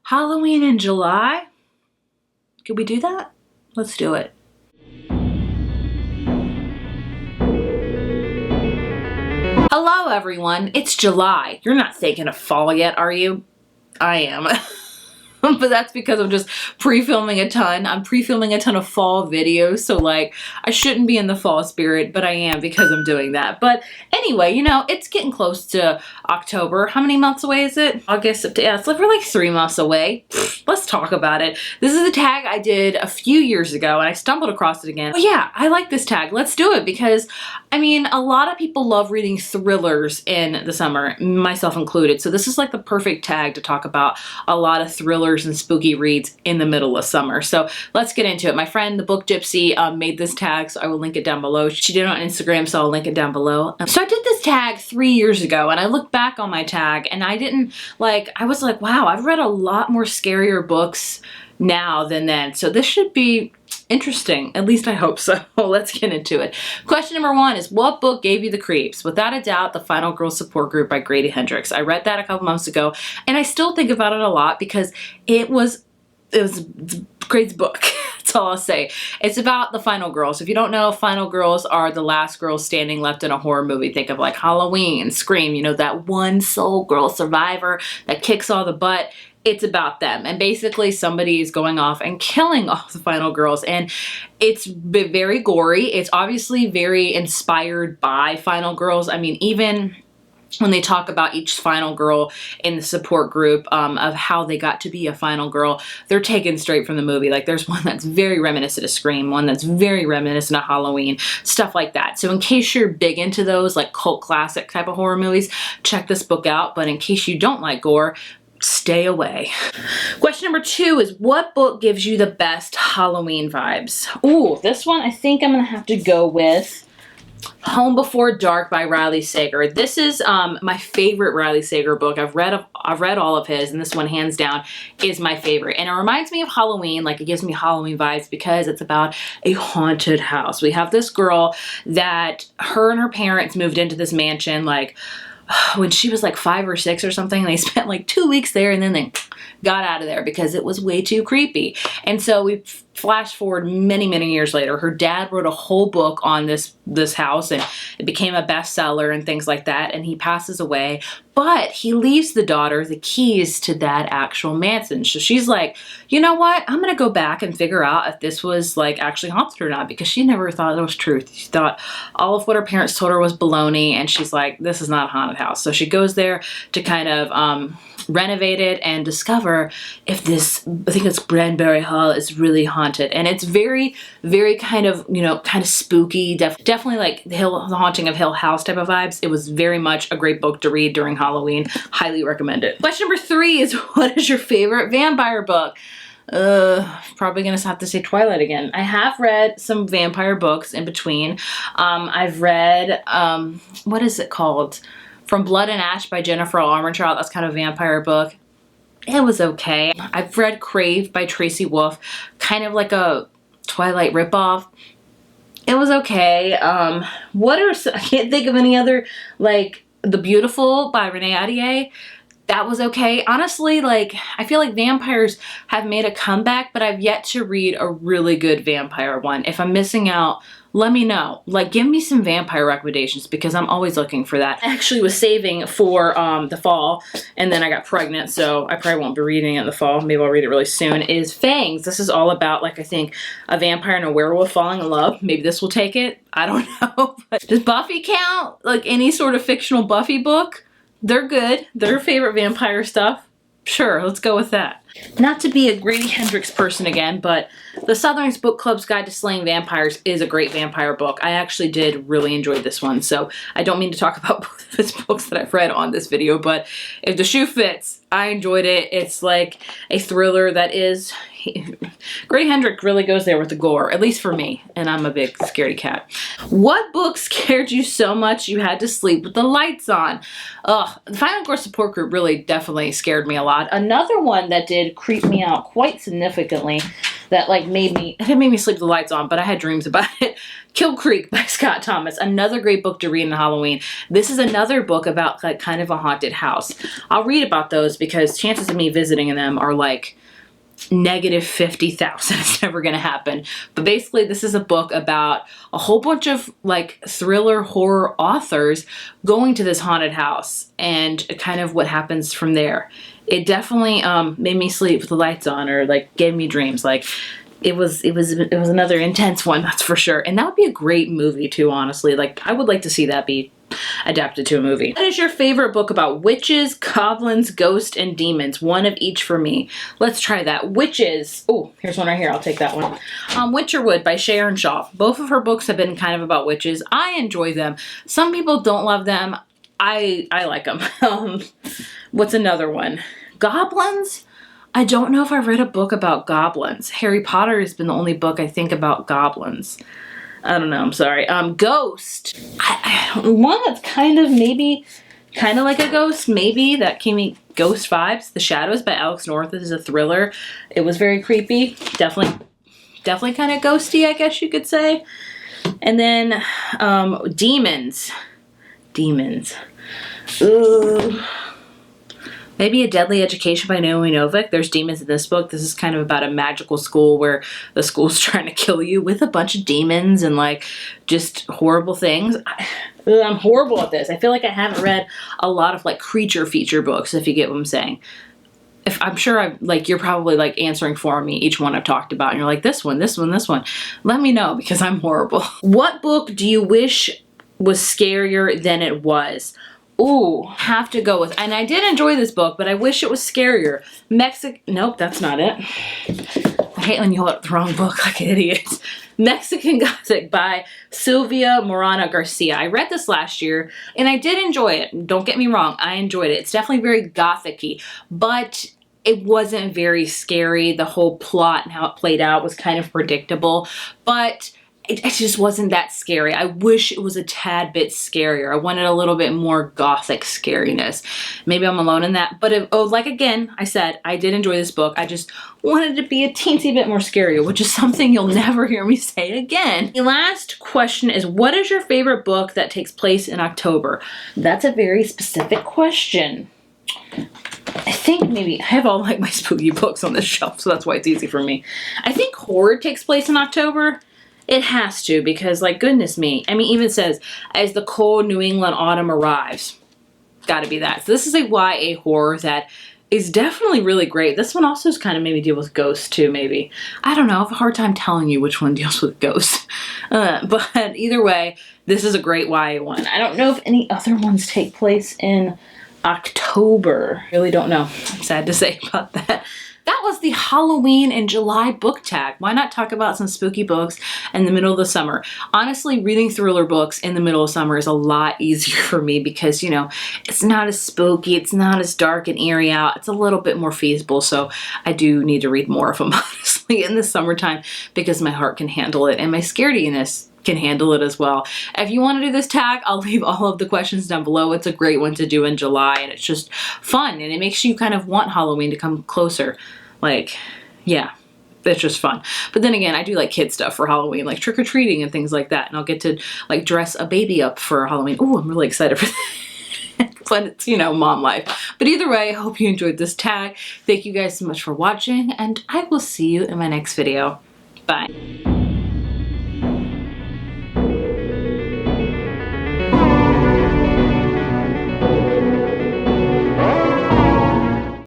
Halloween in July? Could we do that? Let's do it. Hello everyone, it's July. You're not thinking of fall yet, are you? I am. But that's because I'm just pre-filming a ton. I'm pre-filming a ton of fall videos, so like I shouldn't be in the fall spirit, but I am because I'm doing that. But anyway, you know, it's getting close to October. How many months away is it? August, September. Yeah, it's like we're like 3 months away. Let's talk about it. This is a tag I did a few years ago and I stumbled across it again. But yeah, I like this tag. Let's do it because I mean, a lot of people love reading thrillers in the summer, myself included. So this is like the perfect tag to talk about a lot of thrillers and spooky reads in the middle of summer. So let's get into it. My friend, the Book Gypsy, made this tag, so I will link it down below. She did it on Instagram, so I'll link it down below. So I did this tag 3 years ago, and I looked back on my tag, and I was like, wow, I've read a lot more scarier books now than then. So this should be interesting. At least I hope so. Let's get into it. Question number 1 is, what book gave you the creeps? Without a doubt, The Final Girl Support Group by Grady Hendrix. I read that a couple months ago, and I still think about it a lot because it was Grady's book. That's all I'll say. It's about the final girls. If you don't know, final girls are the last girls standing left in a horror movie. Think of like Halloween, Scream, you know, that one soul girl survivor that kicks all the butt. It's about them, and basically somebody is going off and killing all the final girls, and it's very gory. It's obviously very inspired by Final Girls. I mean, even when they talk about each final girl in the support group of how they got to be a final girl, they're taken straight from the movie. Like there's one that's very reminiscent of Scream, one that's very reminiscent of Halloween, stuff like that. So in case you're big into those like cult classic type of horror movies, check this book out. But in case you don't like gore, stay away. Question number 2 is, what book gives you the best Halloween vibes? Ooh, this one I think I'm gonna have to go with Home Before Dark by Riley Sager. This is my favorite Riley Sager book. I've read all of his, and this one hands down is my favorite. And it reminds me of Halloween, like it gives me Halloween vibes because it's about a haunted house. We have this girl that her and her parents moved into this mansion like when she was like 5 or 6 or something. They spent like 2 weeks there and then they got out of there because it was way too creepy. And so we flash forward many, many years later. Her dad wrote a whole book on this house, and it became a bestseller and things like that. And he passes away, but he leaves the daughter the keys to that actual mansion. So she's like, you know what? I'm going to go back and figure out if this was like actually haunted or not, because she never thought it was truth. She thought all of what her parents told her was baloney. And she's like, this is not a haunted house. So she goes there to kind of, renovate it and discover if this, I think it's Granbury Hall, is really haunted. And it's very, very kind of, you know, kind of spooky, definitely like the Haunting of Hill House type of vibes. It was very much a great book to read during Halloween. Highly recommend it. Question number 3 is, what is your favorite vampire book? Probably gonna have to say Twilight again. I have read some vampire books in between. I've read, what is it called? From Blood and Ash by Jennifer Armentrout. That's kind of a vampire book. It was okay. I've read Crave by Tracy Wolff, kind of like a Twilight ripoff. It was okay. I can't think of any other, like The Beautiful by Renee Ahdieh. That was okay. Honestly, like, I feel like vampires have made a comeback, but I've yet to read a really good vampire one. If I'm missing out, let me know. Like, give me some vampire recommendations because I'm always looking for that. I actually was saving for the fall, and then I got pregnant, so I probably won't be reading it in the fall. Maybe I'll read it really soon. Is Fangs. This is all about, like, I think a vampire and a werewolf falling in love. Maybe this will take it. I don't know. But does Buffy count? Like, any sort of fictional Buffy book? They're good. They're favorite vampire stuff. Sure, let's go with that. Not to be a Grady Hendrix person again, but The Southern's Book Club's Guide to Slaying Vampires is a great vampire book. I actually did really enjoy this one, so I don't mean to talk about both of his books that I've read on this video, but if the shoe fits, I enjoyed it. It's like a thriller that is Grey Hendrick really goes there with the gore, at least for me, and I'm a big scaredy cat. What book scared you so much you had to sleep with the lights on? Ugh, the Final Girl Support Group really definitely scared me a lot. Another one that did creep me out quite significantly, that like it didn't make me sleep with the lights on, but I had dreams about it. Kill Creek by Scott Thomas, another great book to read in Halloween. This is another book about like kind of a haunted house. I'll read about those because chances of me visiting them are like negative 50,000. It's never going to happen. But basically this is a book about a whole bunch of like thriller horror authors going to this haunted house and kind of what happens from there. It definitely made me sleep with the lights on, or like gave me dreams. Like it was another intense one, that's for sure. And that would be a great movie too, honestly. Like I would like to see that be adapted to a movie. What is your favorite book about witches, goblins, ghosts, and demons? One of each for me. Let's try that. Witches. Oh, here's one right here. I'll take that one. Witcherwood by Sharon Shaw. Both of her books have been kind of about witches. I enjoy them. Some people don't love them. I like them. What's another one? Goblins? I don't know if I've read a book about goblins. Harry Potter has been the only book I think about goblins. I don't know, I'm sorry. Ghost. One that's kind of like a ghost, maybe, that gave me ghost vibes. The Shadows by Alex North. This is a thriller. It was very creepy. Definitely kind of ghosty, I guess you could say. And then demons. Ooh. Maybe A Deadly Education by Naomi Novik. There's demons in this book. This is kind of about a magical school where the school's trying to kill you with a bunch of demons and like just horrible things. I'm horrible at this. I feel like I haven't read a lot of like creature feature books, if you get what I'm saying. I'm sure you're probably like answering for me each one I've talked about, and you're like, this one. Let me know, because I'm horrible. What book do you wish was scarier than it was? Ooh, have to go with, and I did enjoy this book, but I wish it was scarier. Nope, that's not it. I hate when you hold up the wrong book like an idiot. Mexican Gothic by Sylvia Morano Garcia. I read this last year, and I did enjoy it. Don't get me wrong, I enjoyed it. It's definitely very gothic-y, but it wasn't very scary. The whole plot and how it played out was kind of predictable, but it just wasn't that scary. I wish it was a tad bit scarier. I wanted a little bit more gothic scariness. Maybe I'm alone in that. But like again, I said, I did enjoy this book. I just wanted it to be a teensy bit more scarier, which is something you'll never hear me say again. The last question is, what is your favorite book that takes place in October? That's a very specific question. I think maybe I have all like my spooky books on this shelf, so that's why it's easy for me. I think horror takes place in October. It has to, because like goodness me. I mean, even says, as the cold New England autumn arrives. Gotta be that. So this is a YA horror that is definitely really great. This one also is kind of maybe deal with ghosts too, maybe. I don't know. I have a hard time telling you which one deals with ghosts. But either way, this is a great YA one. I don't know if any other ones take place in October. Really don't know. I'm sad to say about that. That was the Halloween and July book tag. Why not talk about some spooky books in the middle of the summer? Honestly, reading thriller books in the middle of summer is a lot easier for me because, you know, it's not as spooky, it's not as dark and eerie out. It's a little bit more feasible, so I do need to read more of them, honestly, in the summertime because my heart can handle it and my scarediness can handle it as well. If you want to do this tag, I'll leave all of the questions down below. It's a great one to do in July, and it's just fun, and it makes you kind of want Halloween to come closer. Like, yeah, it's just fun. But then again, I do like kid stuff for Halloween, like trick-or-treating and things like that, and I'll get to like dress a baby up for Halloween. Oh, I'm really excited for that. But it's, you know, mom life. But either way, I hope you enjoyed this tag. Thank you guys so much for watching, and I will see you in my next video. Bye.